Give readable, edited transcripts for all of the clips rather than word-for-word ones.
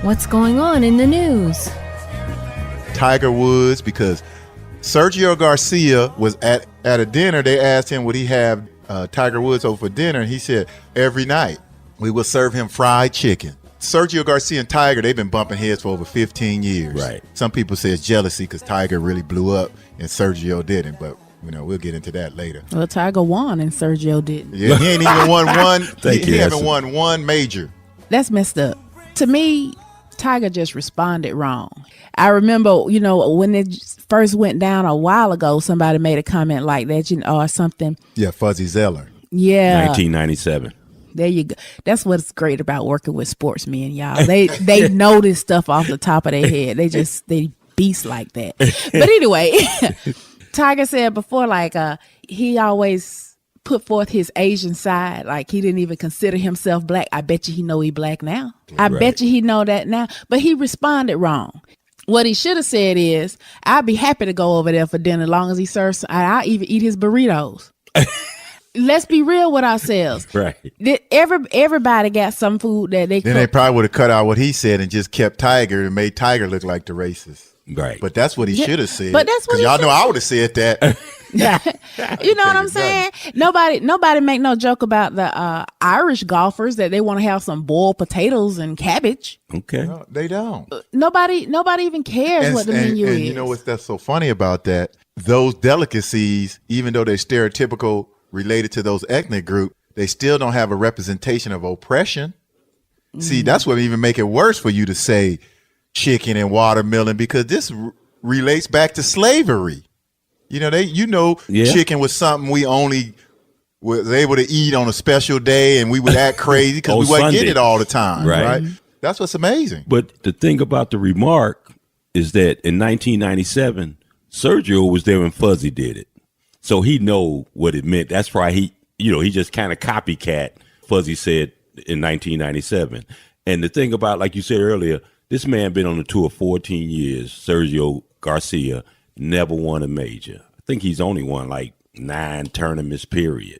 What's going on in the news? Tiger Woods, because Sergio Garcia was at a dinner. They asked him would he have Tiger Woods over for dinner, and he said every night we will serve him fried chicken. Sergio Garcia and Tiger, they've been bumping heads for over 15 years. Right. Some people say it's jealousy because Tiger really blew up and Sergio didn't, but we'll get into that later. Well, Tiger won and Sergio didn't. Yeah, he ain't even won one. he haven't won one major. That's messed up. To me, Tiger just responded wrong. I remember, when it first went down a while ago, somebody made a comment like that, or something. Yeah, Fuzzy Zeller. Yeah. 1997. There you go. That's what's great about working with sportsmen, y'all. They know this stuff off the top of their head. They beast like that. But anyway, Tiger said before, he always put forth his Asian side. Like, he didn't even consider himself black. I bet you he know he black now. I bet you he know that now. But he responded wrong. What he should have said is, I'd be happy to go over there for dinner as long as he serves. I'll even eat his burritos. Let's be real with ourselves. Right. Everybody got some food that they Then they probably would have cut out what he said and just kept Tiger and made Tiger look like the racist. Right. But that's what he should have said. But that's what y'all know I would have said that. You know what I'm saying? Nobody make no joke about the Irish golfers that they want to have some boiled potatoes and cabbage. Okay. No, they don't. Nobody even cares what the menu is. And you know what's that's so funny about that? Those delicacies, even though they're stereotypical related to those ethnic group, they still don't have a representation of oppression. Mm-hmm. See, that's what even make it worse for you to say chicken and watermelon, because this relates back to slavery. Chicken was something we only was able to eat on a special day, and we would act crazy because we wouldn't get it all the time. Right? That's what's amazing. But the thing about the remark is that in 1997, Sergio was there when Fuzzy did it. So he know what it meant. That's why he just kind of copycat Fuzzy said in 1997. And the thing about, like you said earlier, this man been on the tour 14 years, Sergio Garcia, never won a major. I think he's only won like 9 tournaments, period.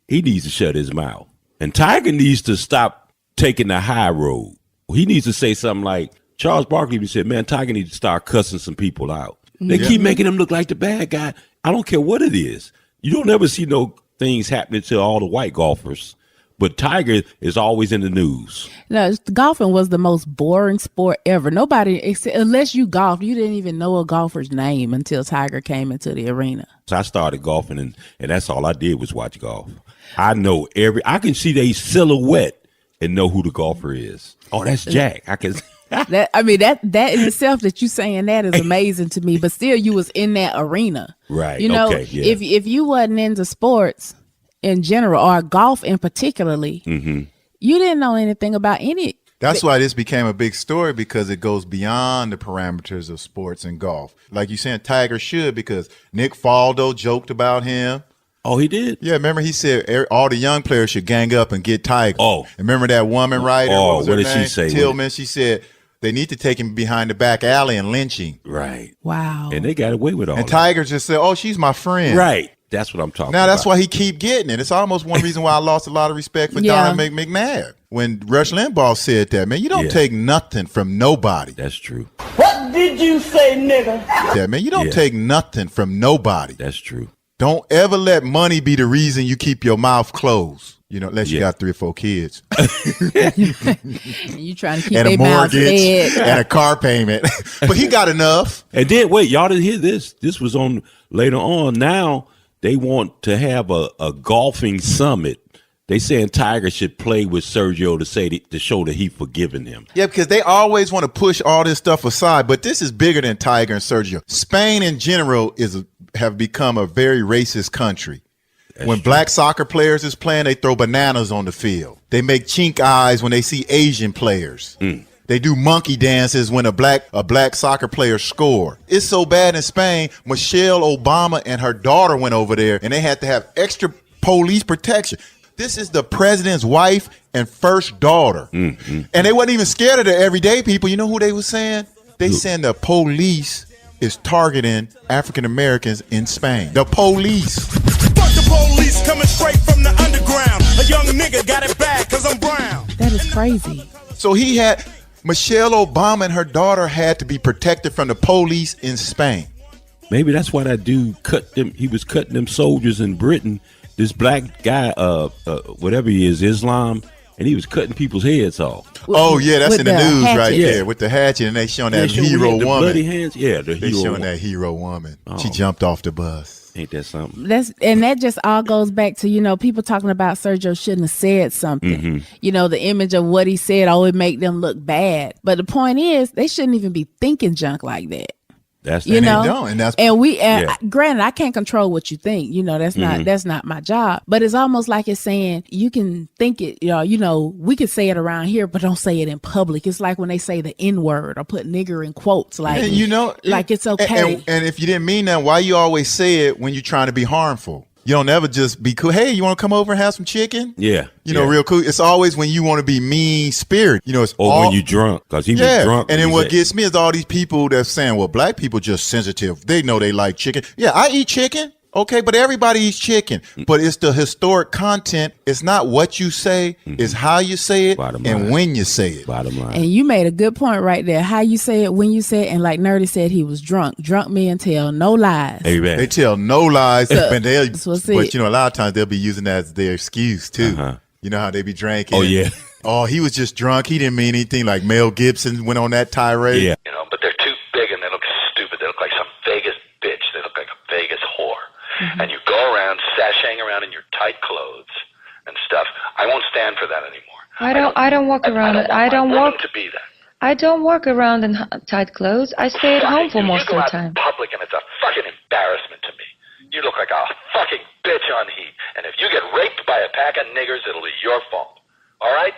He needs to shut his mouth. And Tiger needs to stop taking the high road. He needs to say something like, Charles Barkley even said, man, Tiger needs to start cussing some people out. They keep making him look like the bad guy. I don't care what it is. You don't ever see no things happening to all the white golfers. But Tiger is always in the news. No, golfing was the most boring sport ever. Nobody, unless you golfed, you didn't even know a golfer's name until Tiger came into the arena. So I started golfing, and that's all I did was watch golf. I know I can see their silhouette and know who the golfer is. Oh, that's Jack. I can. That in itself, that you saying that is amazing to me. But still, you was in that arena, right? Okay, yeah. If you wasn't into sports in general, or golf in particularly, you didn't know anything about any. That's why this became a big story, because it goes beyond the parameters of sports and golf. Like you saying, Tiger should, because Nick Faldo joked about him. Oh, he did? Yeah, remember he said all the young players should gang up and get Tiger. Oh. Remember that woman writer? Oh, what did she say? Tillman, she said they need to take him behind the back alley and lynch him. Right. Wow. And they got away with all that. And Tiger just said, oh, she's my friend. Right. That's what I'm talking about. Now, that's why he keep getting it. It's almost one reason why I lost a lot of respect for Donald McNabb. When Rush Limbaugh said that, man, you don't take nothing from nobody. That's true. What did you say, nigga? Yeah, man, you don't take nothing from nobody. That's true. Don't ever let money be the reason you keep your mouth closed. Unless you got 3 or 4 kids. You trying to keep their mouth fed. And a car payment. But he got enough. And then, wait, y'all didn't hear this. This was on later on. Now they want to have a golfing summit. They saying Tiger should play with Sergio to show that he forgiven him. Yeah, because they always want to push all this stuff aside. But this is bigger than Tiger and Sergio. Spain in general have become a very racist country. When black soccer players is playing, they throw bananas on the field. They make chink eyes when they see Asian players. They do monkey dances when a black soccer player score. It's so bad in Spain, Michelle Obama and her daughter went over there, and they had to have extra police protection. This is the president's wife and first daughter. And they wasn't even scared of the everyday people. You know who they was saying? They saying the police is targeting African Americans in Spain. The police. The police coming straight from the underground. A young nigga got it bad because I'm brown. That is crazy. So he had Michelle Obama and her daughter had to be protected from the police in Spain. Maybe that's why that dude cut them. He was cutting them soldiers in Britain. This black guy, whatever he is, Islam, and he was cutting people's heads off. Oh yeah, that's with in the the news hatchet. right Yeah. there with the hatchet, and they showing that Yeah, hero the woman. bloody hands. Yeah, the They hero showing woman. that hero woman. She Oh. jumped off the bus. Ain't that something? That just all goes back to, people talking about Sergio shouldn't have said something. The image of what he said, it make them look bad. But the point is, they shouldn't even be thinking junk like that. That's And they that. don't, and that's Yeah. Granted, I can't control what you think. That's not my job. But it's almost like it's saying you can think it. We could say it around here, but don't say it in public. It's like when they say the N word or put nigger in quotes, like and like it's okay. And if you didn't mean that, why you always say it when you're trying to be harmful? You don't ever just be cool. Hey, you want to come over and have some chicken? Yeah. Real cool. It's always when you want to be mean spirit. It's Or all, when you drunk, because he was drunk. And then when what he said- gets me is all these people that's saying, well, black people just sensitive. They know they like chicken. Yeah, I eat chicken. Okay, but everybody eats chicken. But it's the historic content. It's not what you say. It's how you say it Bottom and line. when you say it. Bottom line. And you made a good point right there. How you say it, when you say it, and like Nerdy said, he was drunk. Drunk men tell no lies. Amen. They tell no lies, but that's what's it. a lot of times they'll be using that as their excuse too. Uh-huh. You know how they be drinking. Oh, yeah. Oh, he was just drunk. He didn't mean anything. Like Mel Gibson went on that tirade. Yeah. But they're too big and they look stupid. They look like some Vegas bitch. They look like a Vegas whore. And you go around sashaying around in your tight clothes and stuff. I won't stand for that anymore. I don't walk around. I don't want to be that. I don't walk around in tight clothes. I stay at home for most of the You go out time. in public and it's a fucking embarrassment to me. You look like a fucking bitch on heat. And if you get raped by a pack of niggers, it'll be your fault. All right?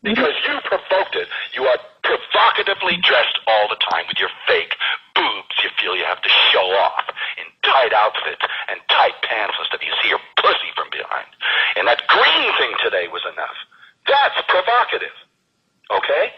Because you provoked it. You are provocatively dressed all the time with your fake boobs you feel you have to show off in tight outfits and tight pants and stuff. You see your pussy from behind. And that green thing today was enough. That's provocative. Okay?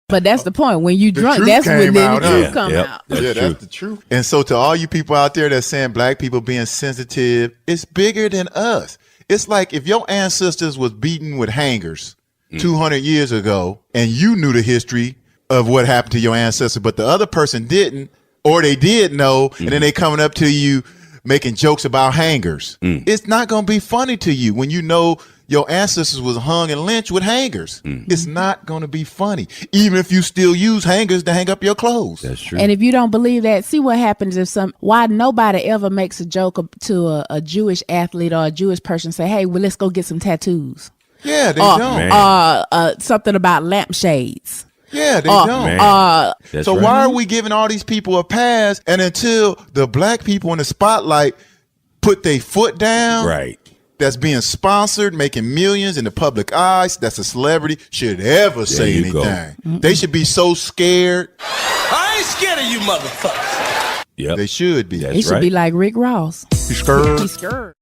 But that's the point. When you drunk, truth that's when came out, the huh? truth come Yep. out. That's Yeah, true. that's the truth. And so to all you people out there that's saying black people being sensitive, it's bigger than us. It's like if your ancestors was beaten with hangers 200 years ago and you knew the history of what happened to your ancestors, but the other person didn't, or they did know, and then they coming up to you making jokes about hangers. It's not going to be funny to you when you know your ancestors was hung and lynched with hangers. It's not going to be funny, even if you still use hangers to hang up your clothes. That's true. And if you don't believe that, see what happens if why nobody ever makes a joke to a Jewish athlete or a Jewish person, say, hey, well, let's go get some tattoos. Yeah, they Or, don't. Man. Something about lampshades. Yeah, they Oh, don't. Man. That's So right. why are we giving all these people a pass? And until the black people in the spotlight put their foot down, Right. that's being sponsored, making millions in the public eyes, that's a celebrity, should ever say you go. anything. They should be so scared. I ain't scared of you motherfuckers. Yep. They should be. That's He should right. be like Rick Ross. Scared. He's scared.